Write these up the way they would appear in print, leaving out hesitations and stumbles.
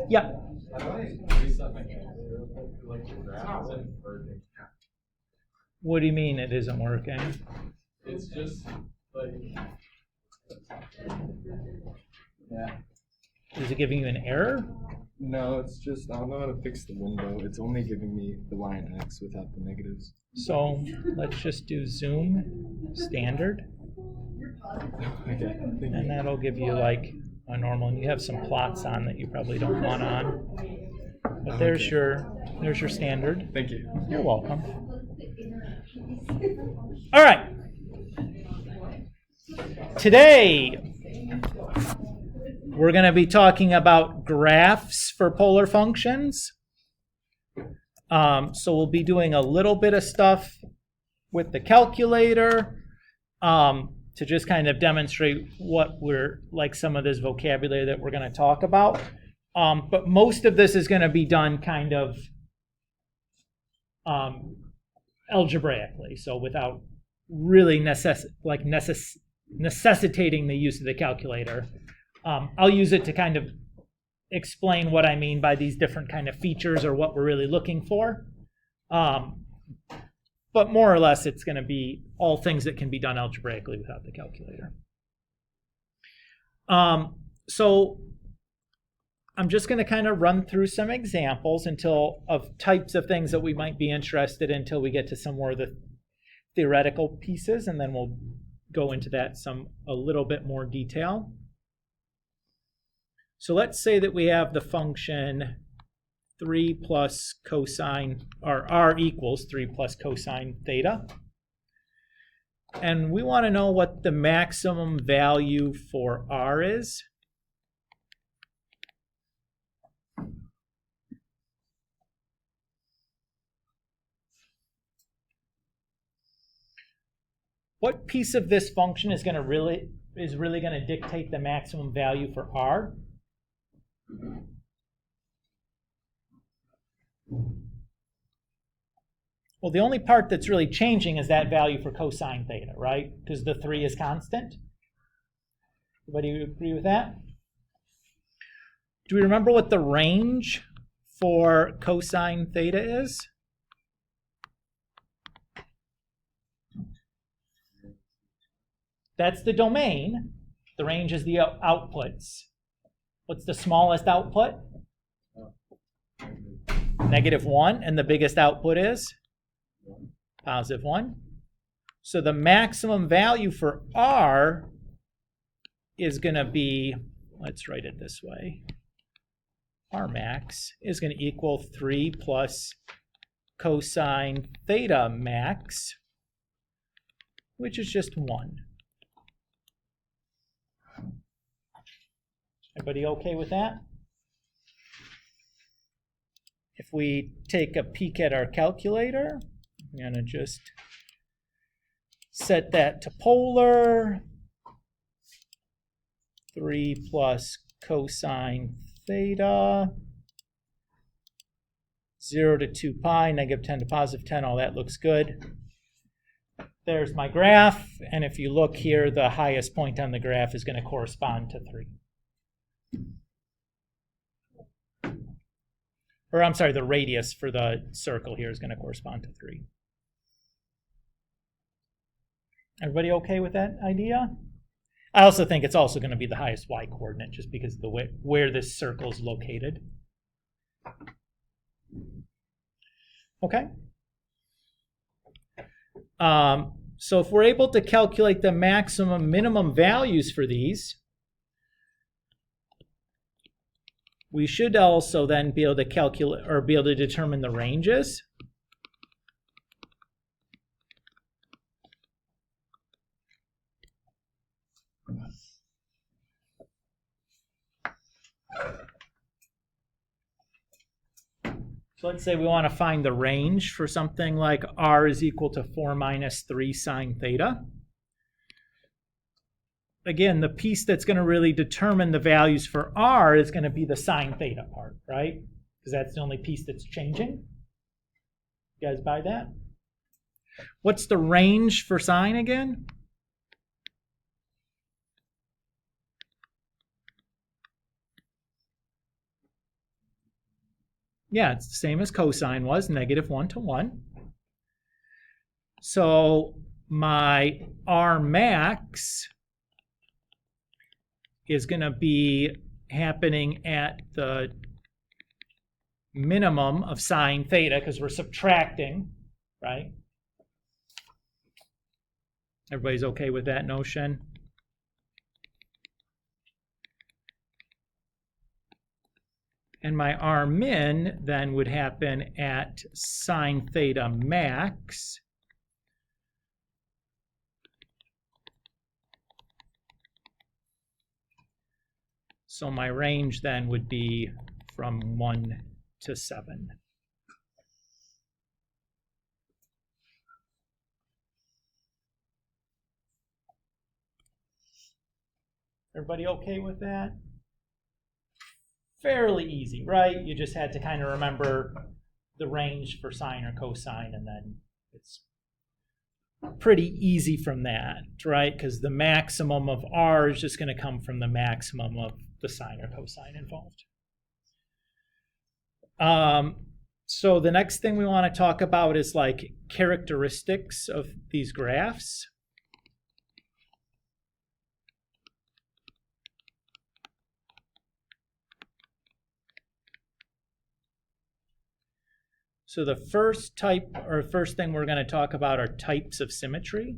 Yeah. What do you mean it isn't working? It's just like, yeah. Is it giving you an error? No, it's just, I don't know how to fix the window. It's only giving me the y and x without the negatives. So let's just do zoom standard. Okay. And that'll give you like a normal, and you have some plots on that you probably don't want on. But there's your standard. Thank you. You're welcome. All right. Today we're going to be talking about graphs for polar functions. So we'll be doing a little bit of stuff with the calculator to just kind of demonstrate what we're, like some of this vocabulary that we're going to talk about. But most of this is going to be done kind of algebraically, so without really necessitating the use of the calculator. I'll use it to kind of explain what I mean by these different kind of features or what we're really looking for. But more or less, it's going to be all things that can be done algebraically without the calculator. So I'm just going to kind of run through some examples of types of things that we might be interested in until we get to some more of the theoretical pieces, and then we'll go into that a little bit more detail. So let's say that we have the function 3 plus cosine, or r equals 3 plus cosine theta. And we want to know what the maximum value for r is. What piece of this function is really going to dictate the maximum value for r? Well, the only part that's really changing is that value for cosine theta, right? Because the 3 is constant. Everybody agree with that? Do we remember what the range for cosine theta is? That's the domain. The range is the outputs. What's the smallest output? -1, and the biggest output is? +1. So the maximum value for r is going to be, let's write it this way, r max is going to equal 3 plus cosine theta max, which is just 1. Everybody okay with that? If we take a peek at our calculator, I'm going to just set that to polar. 3 plus cosine theta. 0 to 2 pi, -10 to +10, all that looks good. There's my graph, and if you look here, the highest point on the graph is going to correspond to 3. Or I'm sorry, the radius for the circle here is going to correspond to 3. Everybody okay with that idea? I also think it's also going to be the highest y coordinate just because of the way where this circle is located. Okay. So if we're able to calculate the maximum minimum values for these, we should also then be able to calculate or be able to determine the ranges. So let's say we want to find the range for something like r is equal to 4 minus 3 sine theta. Again, the piece that's going to really determine the values for r is going to be the sine theta part, right? Because that's the only piece that's changing. You guys buy that? What's the range for sine again? Yeah, it's the same as cosine was, -1 to 1. So my R max is going to be happening at the minimum of sine theta because we're subtracting, right? Everybody's okay with that notion? And my R min then would happen at sine theta max. So my range then would be from 1 to 7. Everybody okay with that? Fairly easy, right? You just had to kind of remember the range for sine or cosine, and then it's pretty easy from that, right? Because the maximum of R is just going to come from the maximum of the sine or cosine involved. So the next thing we want to talk about is like characteristics of these graphs. So the first type, or first thing we're going to talk about are types of symmetry.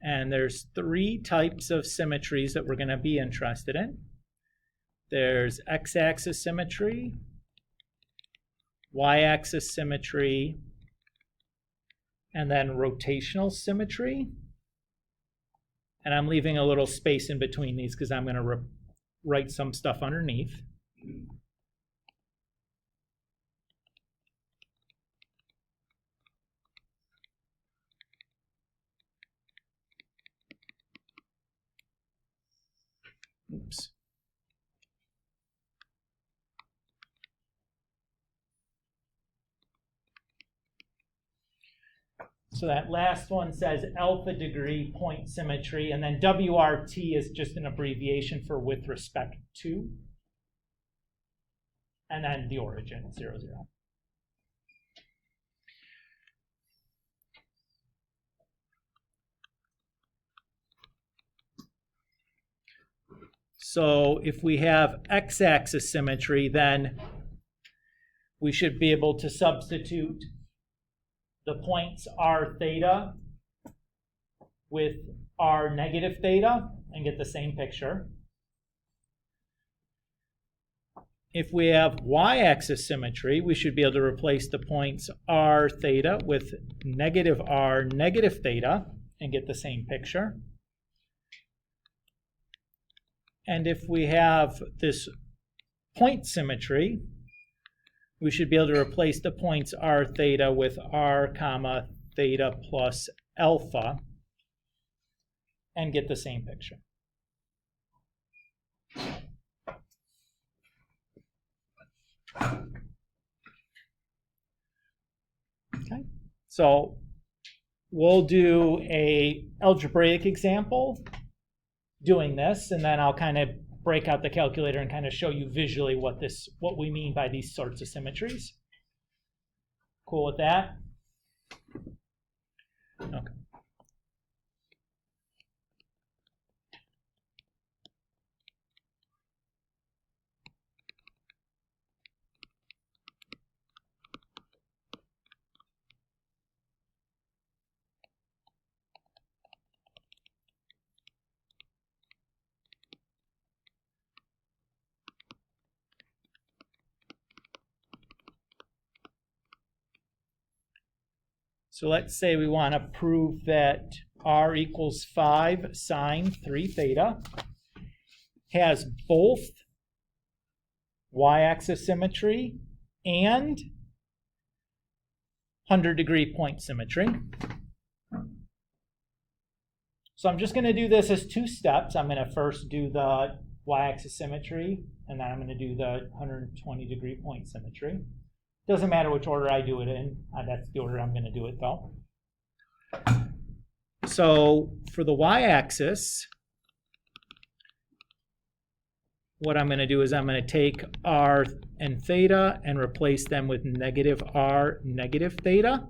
And there's 3 types of symmetries that we're going to be interested in. There's x-axis symmetry, y-axis symmetry, and then rotational symmetry. And I'm leaving a little space in between these because I'm going to write some stuff underneath. Oops. So that last one says alpha degree point symmetry, and then WRT is just an abbreviation for with respect to, and then the origin, 0, 0. So if we have x-axis symmetry, then we should be able to substitute the points r theta with r negative theta and get the same picture. If we have y-axis symmetry, we should be able to replace the points r theta with negative r negative theta and get the same picture. And if we have this point symmetry, we should be able to replace the points r theta with r comma theta plus alpha and get the same picture. Okay, so we'll do a algebraic example doing this, and then I'll kind of break out the calculator and kind of show you visually what we mean by these sorts of symmetries. Cool with that? Okay. So let's say we want to prove that r equals 5 sine 3 theta has both y-axis symmetry and 100-degree point symmetry. So I'm just going to do this as 2 steps. I'm going to first do the y-axis symmetry, and then I'm going to do the 120-degree point symmetry. Doesn't matter which order I do it in. That's the order I'm going to do it, though. So for the y-axis, what I'm going to do is I'm going to take r and theta and replace them with negative r, negative theta.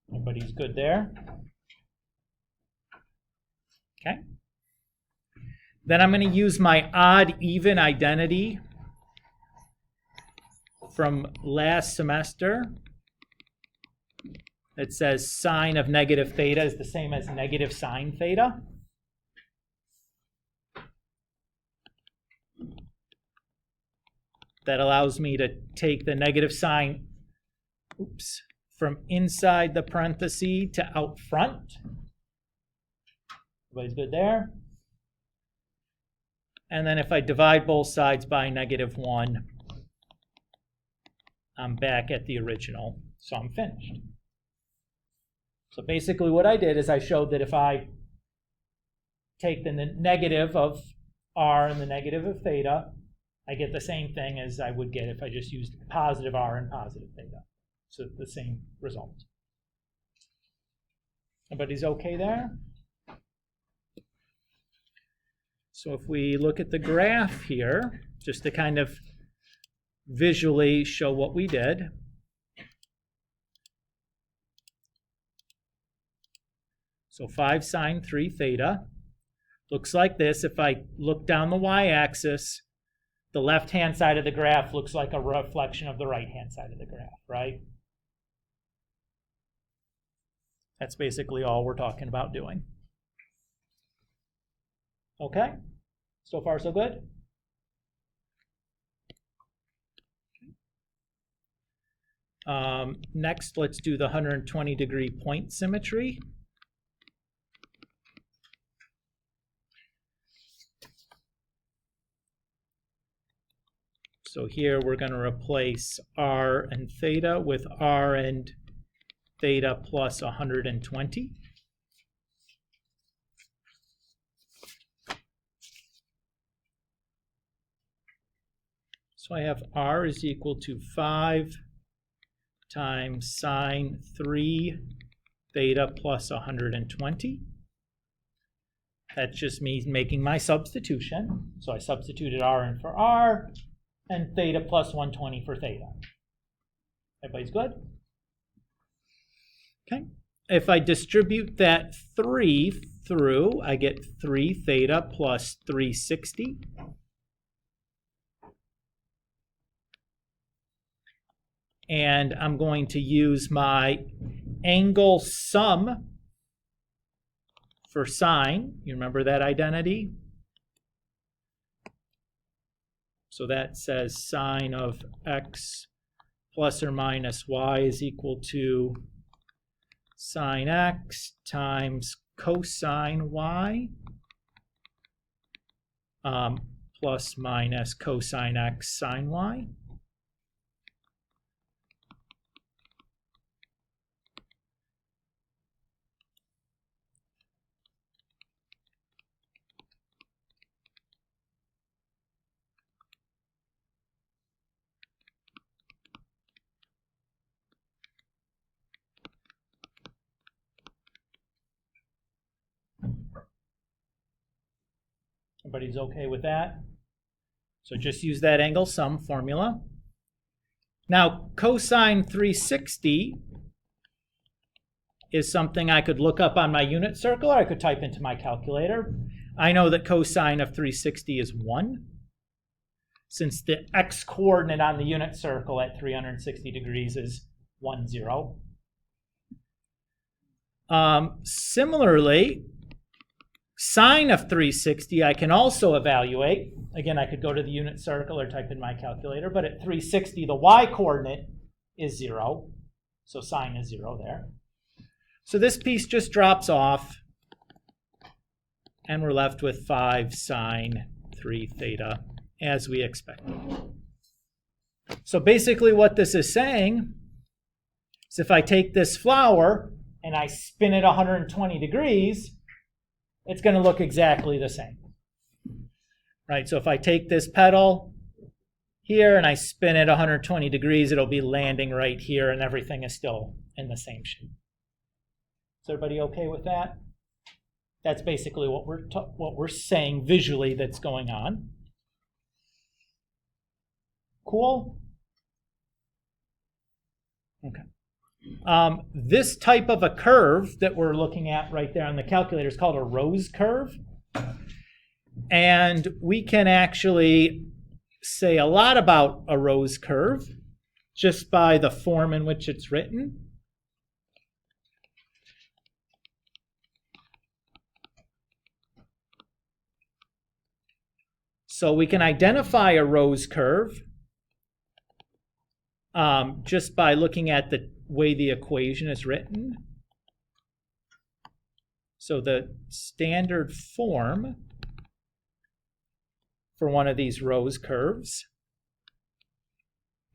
Everybody's good there? Okay. Then I'm going to use my odd-even identity from last semester. It says sine of negative theta is the same as negative sine theta. That allows me to take the negative sign, from inside the parenthesis to out front. Everybody's good there? And then if I divide both sides by -1, I'm back at the original, so I'm finished. So basically what I did is I showed that if I take the negative of r and the negative of theta, I get the same thing as I would get if I just used positive r and positive theta. So the same result. Everybody's okay there? So if we look at the graph here, just to kind of visually show what we did. So 5 sine 3 theta looks like this. If I look down the y-axis, the left-hand side of the graph looks like a reflection of the right-hand side of the graph, right? That's basically all we're talking about doing. Okay? So far, so good? Next, let's do the 120-degree point symmetry. So here we're going to replace r and theta with r and theta plus 120. So I have r is equal to 5 times sine 3 theta plus 120. That just means making my substitution. So I substituted r in for r and theta plus 120 for theta. Everybody's good? Okay. If I distribute that 3 through, I get 3 theta plus 360. And I'm going to use my angle sum for sine. You remember that identity? So that says sine of x plus or minus y is equal to sine x times cosine y plus minus cosine x sine y. Everybody's okay with that? So just use that angle sum formula. Now, cosine 360 is something I could look up on my unit circle, or I could type into my calculator. I know that cosine of 360 is 1, since the x-coordinate on the unit circle at 360 degrees is 1, 0. Similarly, sine of 360 I can also evaluate. Again, I could go to the unit circle or type in my calculator, but at 360 the y-coordinate is 0, so sine is 0 there. So this piece just drops off, and we're left with 5 sine 3 theta, as we expected. So basically what this is saying is if I take this flower and I spin it 120 degrees, it's going to look exactly the same. right? So if I take this pedal here and I spin it 120 degrees, it'll be landing right here and everything is still in the same shape. Is everybody okay with that? That's basically what we're saying visually that's going on. Cool? Okay. This type of a curve that we're looking at right there on the calculator is called a Rose curve. And we can actually say a lot about a Rose curve just by the form in which it's written. So we can identify a Rose curve just by looking at the way the equation is written. So the standard form for one of these Rose curves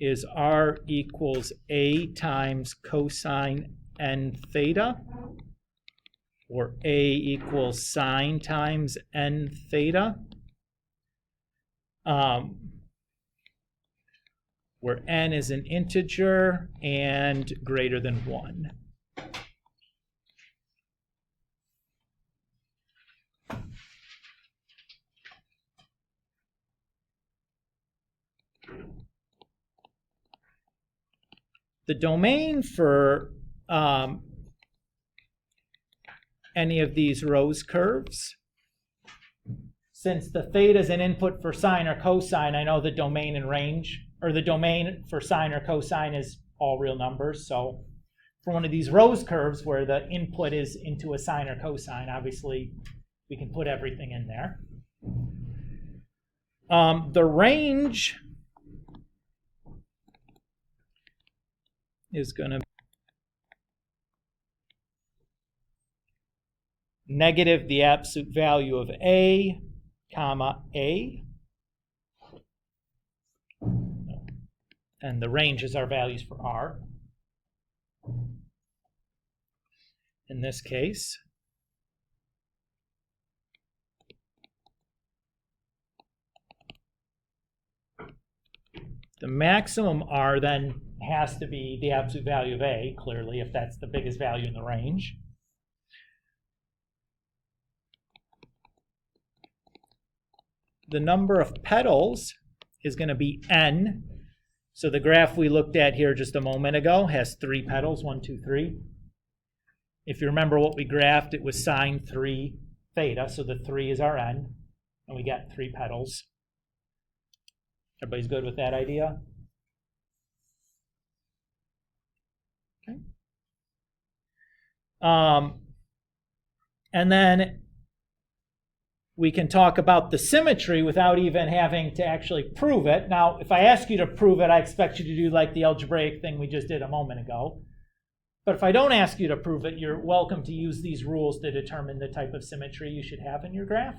is r equals a times cosine n theta, or a equals sine times n theta, where n is an integer and greater than 1. The domain for any of these Rose curves, since the theta is an input for sine or cosine, I know the domain and range, or the domain for sine or cosine is all real numbers. So for one of these Rose curves where the input is into a sine or cosine, obviously we can put everything in there. The range is going to be negative the absolute value of a, comma, a. And the range is our values for r. In this case, the maximum r then has to be the absolute value of a, clearly, if that's the biggest value in the range. The number of petals is going to be n. So the graph we looked at here just a moment ago has 3 petals, 1, 2, 3. If you remember what we graphed, it was sine 3 theta, so the 3 is our n, and we got 3 petals. Everybody's good with that idea? Okay. And then we can talk about the symmetry without even having to actually prove it. Now, if I ask you to prove it, I expect you to do like the algebraic thing we just did a moment ago. But if I don't ask you to prove it, you're welcome to use these rules to determine the type of symmetry you should have in your graph.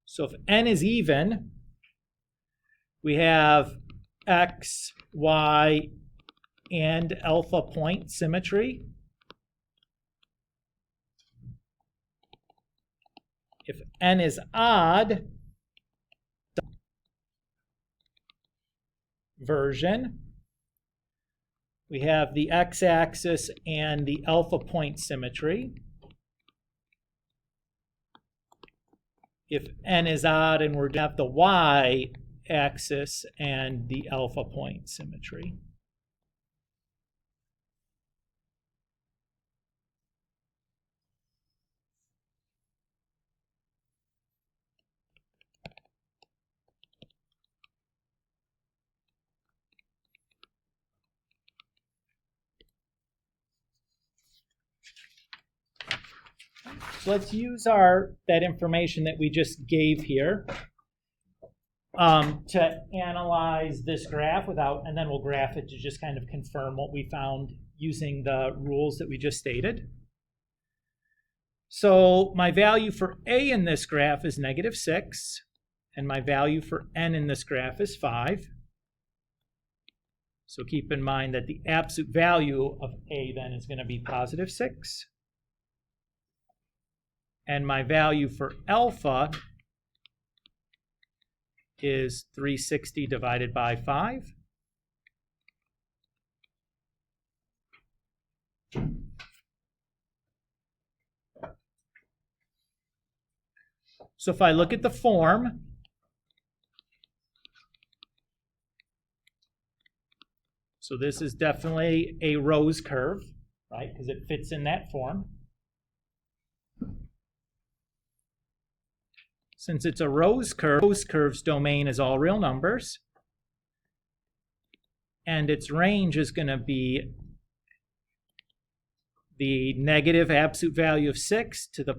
So if n is even, we have x, y, and alpha point symmetry. If n is odd version, we have the x-axis and the alpha point symmetry. If n is odd, and we're going to have the y-axis and the alpha point symmetry. So let's use that information that we just gave here to analyze this graph and then we'll graph it to just kind of confirm what we found using the rules that we just stated. So my value for a in this graph is -6, and my value for n in this graph is 5. So keep in mind that the absolute value of a then is going to be +6. and my value for alpha is 360 divided by 5. So if I look at the form, so this is definitely a rose curve, right? Because it fits in that form. Since it's a rose curve's domain is all real numbers. And its range is going to be the negative absolute value of 6 to the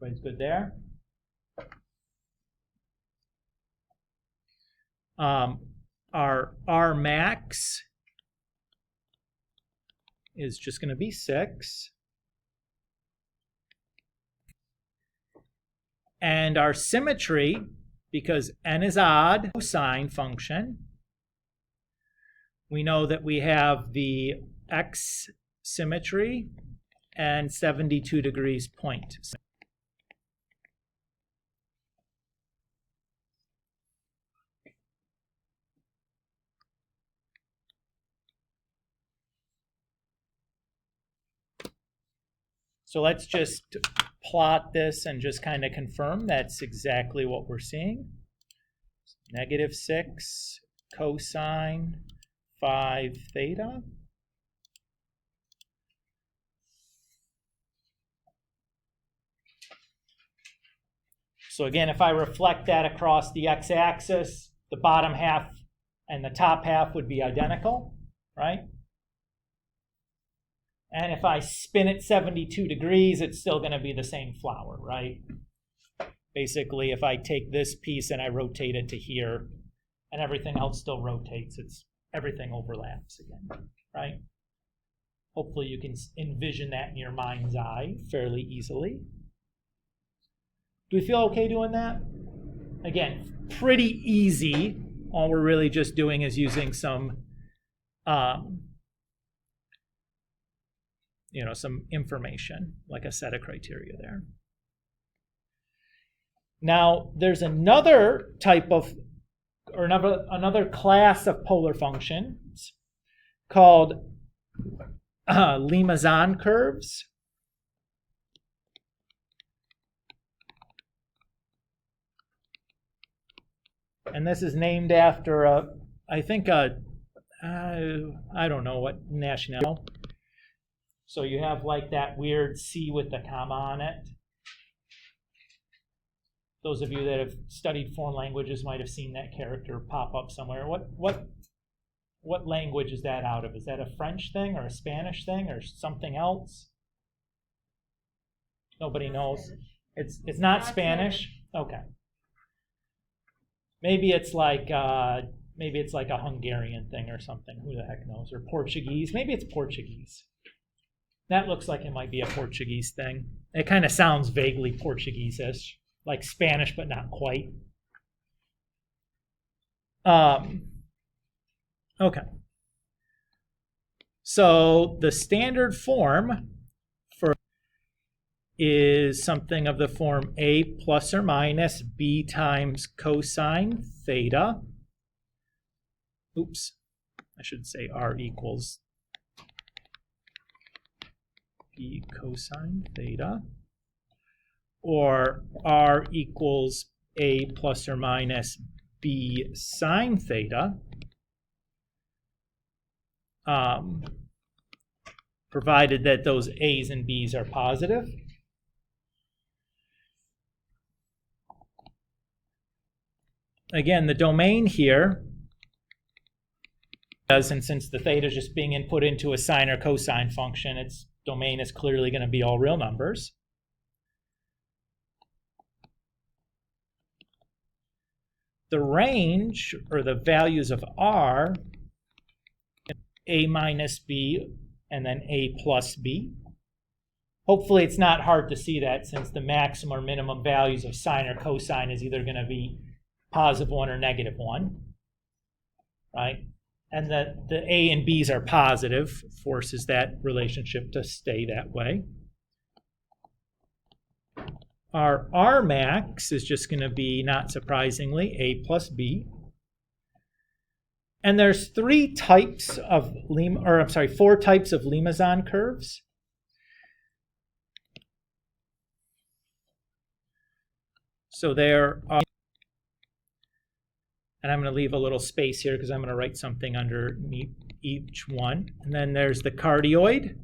everybody's good there? Our R max is just going to be 6. And our symmetry, because n is odd, cosine function, we know that we have the x symmetry and 72 degrees point. So let's just plot this and just kind of confirm that's exactly what we're seeing. Negative 6 cosine 5 theta. So again, if I reflect that across the x-axis, the bottom half and the top half would be identical, right? And if I spin it 72 degrees, it's still going to be the same flower, right? Basically, if I take this piece and I rotate it to here, and everything else still rotates, everything overlaps again, right? Hopefully you can envision that in your mind's eye fairly easily. Do we feel okay doing that? Again, pretty easy. All we're really just doing is using some some information, like a set of criteria there. Now, there's another type of, or another class of polar functions called Limazon curves. And this is named after I don't know what nationality. So you have like that weird C with the comma on it. Those of you that have studied foreign languages might have seen that character pop up somewhere. What language is that out of? Is that a French thing or a Spanish thing or something else? Nobody knows. It's not Spanish? Okay. Maybe it's like a Hungarian thing or something. Who the heck knows? Or Portuguese. Maybe it's Portuguese. That looks like it might be a Portuguese thing. It kind of sounds vaguely Portuguese-ish, like Spanish, but not quite. Okay. So the standard form for is something of the form a plus or minus b times cosine theta. Oops, I should say r equals b cosine theta, or r equals a plus or minus b sine theta, provided that those a's and b's are positive. Again, the domain here, and since the theta is just being input into a sine or cosine function, its domain is clearly going to be all real numbers. The range, or the values of r, a minus b, and then a plus b. Hopefully it's not hard to see that, since the maximum or minimum values of sine or cosine is either going to be +1 or -1, right? and the A and B's are positive, forces that relationship to stay that way. Our R max is just going to be, not surprisingly, A plus B. And there's four types of Limazon curves. So there are, and I'm going to leave a little space here because I'm going to write something underneath each one. And then there's the cardioid.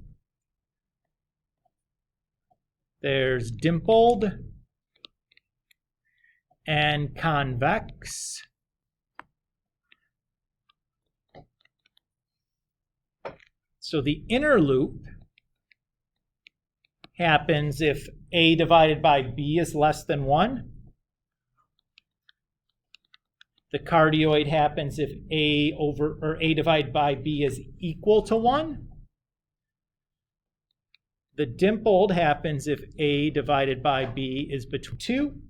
There's dimpled and convex. So the inner loop happens if A divided by B is less than 1. The cardioid happens if A divided by B is equal to 1. The dimpled happens if A divided by B is between 2.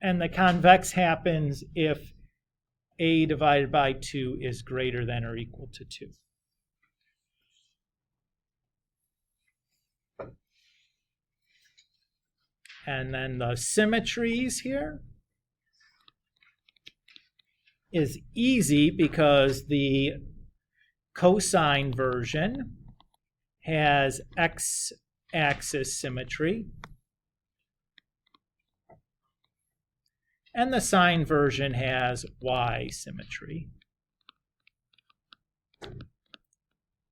And the convex happens if A divided by 2 is greater than or equal to 2. And then the symmetries here is easy because the cosine version has x-axis symmetry, and the sine version has y symmetry.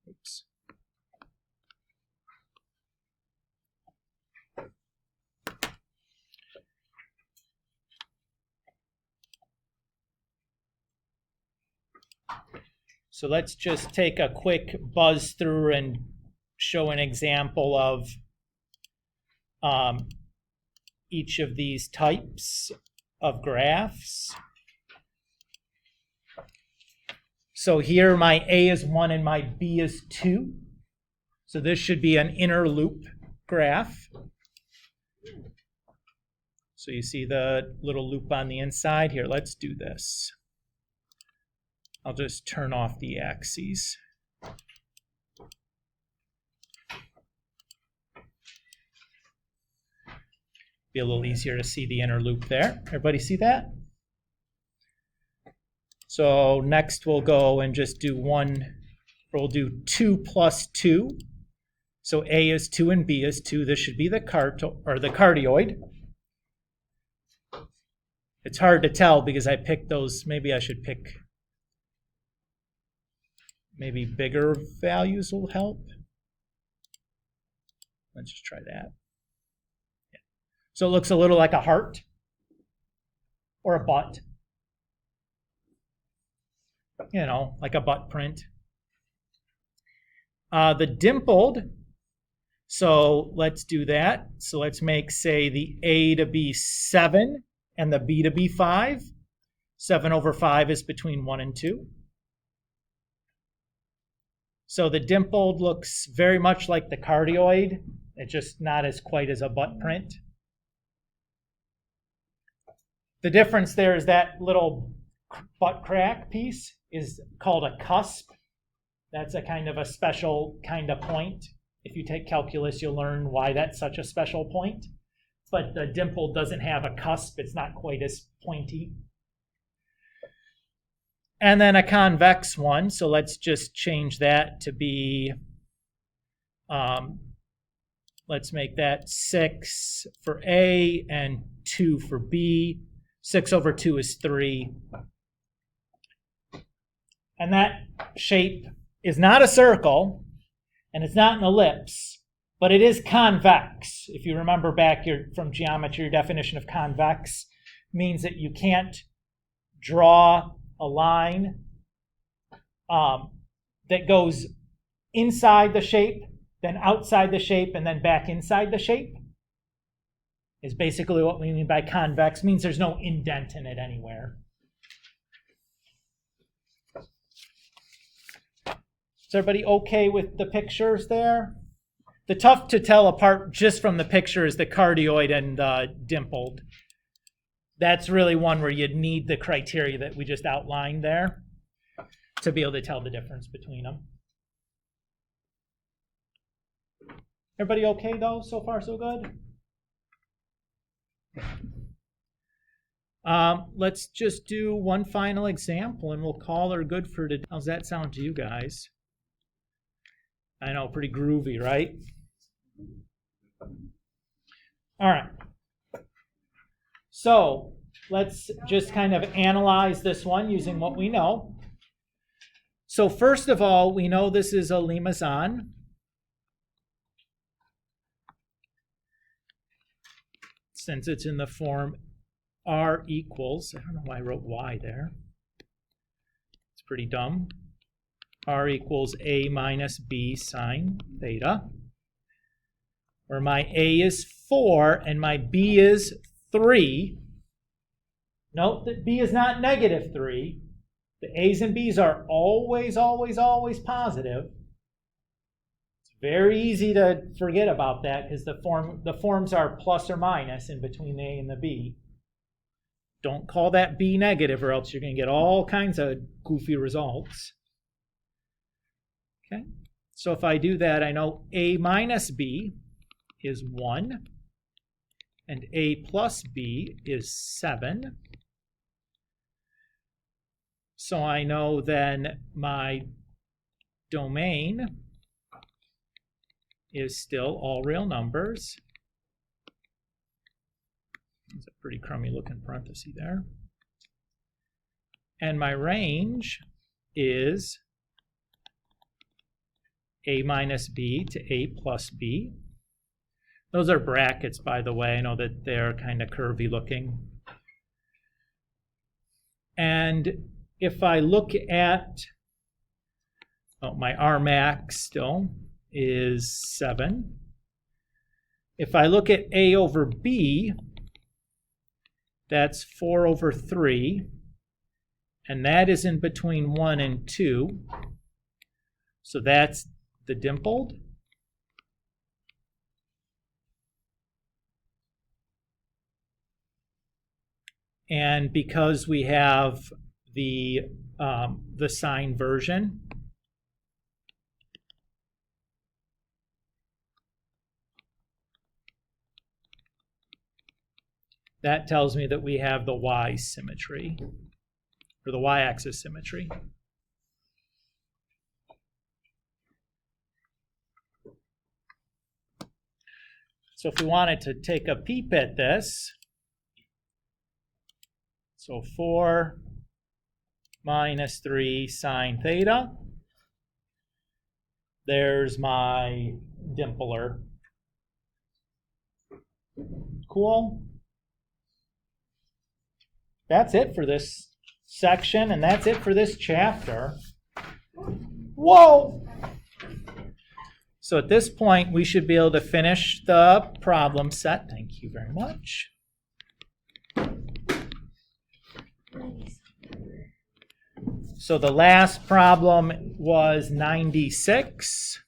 Oops. So let's just take a quick buzz through and show an example of each of these types of graphs. So here my A is 1 and my B is 2. So this should be an inner loop graph. So you see the little loop on the inside here. Let's do this. I'll just turn off the axes. Be a little easier to see the inner loop there. Everybody see that? So next we'll go and just do we'll do 2 plus 2. So A is 2 and B is 2. This should be the cardioid. It's hard to tell because I picked those. Maybe I should pick maybe bigger values will help. Let's just try that. Yeah. So it looks a little like a heart or a butt. You know, like a butt print. The dimpled, so let's do that. So let's make, say, the A to be 7 and the B to be 5. 7 over 5 is between 1 and 2. So the dimpled looks very much like the cardioid. It's just not as quite as a butt print. The difference there is that little butt crack piece is called a cusp. That's a kind of a special kind of point. If you take calculus, you'll learn why that's such a special point. But the dimple doesn't have a cusp. It's not quite as pointy. And then a convex one. So let's just change that to be, let's make that 6 for A and 2 for B. 6 over 2 is 3. And that shape is not a circle, and it's not an ellipse, but it is convex. If you remember back from geometry, your definition of convex means that you can't draw a line that goes inside the shape, then outside the shape, and then back inside the shape. Is basically what we mean by convex. Means there's no indent in it anywhere. Is everybody okay with the pictures there? The tough to tell apart just from the picture is the cardioid and the dimpled. That's really one where you'd need the criteria that we just outlined there. to be able to tell the difference between them. Everybody okay though? So far so good? Let's just do one final example and we'll call her good for today. How's that sound to you guys? I know, pretty groovy, right? All right. So let's just kind of analyze this one using what we know. So first of all, we know this is a Limazon. Since it's in the form R equals, I don't know why I wrote Y there. It's pretty dumb. R equals A minus B sine theta, where my A is 4 and my B is 3. Note that B is not negative 3. The A's and B's are always, always, always positive. It's very easy to forget about that because the forms are plus or minus in between the A and the B. Don't call that B negative or else you're going to get all kinds of goofy results. Okay, so if I do that, I know A minus B is 1 and A plus B is 7. So I know then my domain is still all real numbers. There's a pretty crummy looking parenthesis there. And my range is A minus B to A plus B. Those are brackets, by the way. I know that they're kind of curvy looking. And if I look at, my R max still is 7. If I look at A over B, that's 4 over 3. And that is in between 1 and 2. So that's the dimpled. And because we have the sine version, that tells me that we have the y symmetry, or the y-axis symmetry. So if we wanted to take a peep at this, so 4 minus 3 sine theta. There's my dimpler. Cool. That's it for this section, and that's it for this chapter. Whoa! So at this point, we should be able to finish the problem set. Thank you very much. So the last problem was 96.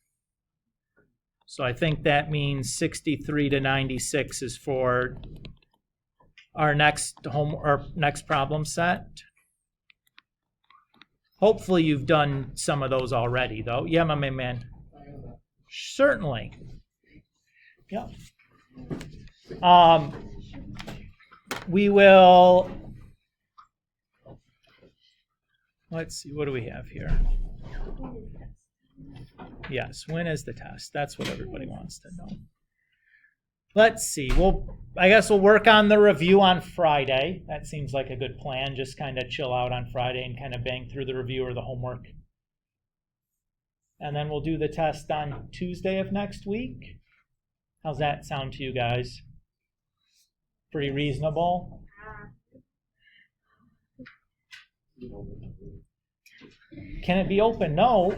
So I think that means 63 to 96 is for our next problem set. Hopefully you've done some of those already, though. Yeah, my man. Certainly. Yeah. We will. Let's see, what do we have here? Yes, when is the test? That's what everybody wants to know. Let's see. I guess we'll work on the review on Friday. That seems like a good plan. Just kind of chill out on Friday and kind of bang through the review or the homework. And then we'll do the test on Tuesday of next week. How's that sound to you guys? Pretty reasonable? Can it be open? No.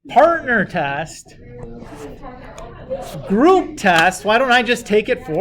Partner test. Group test. Why don't I just take it for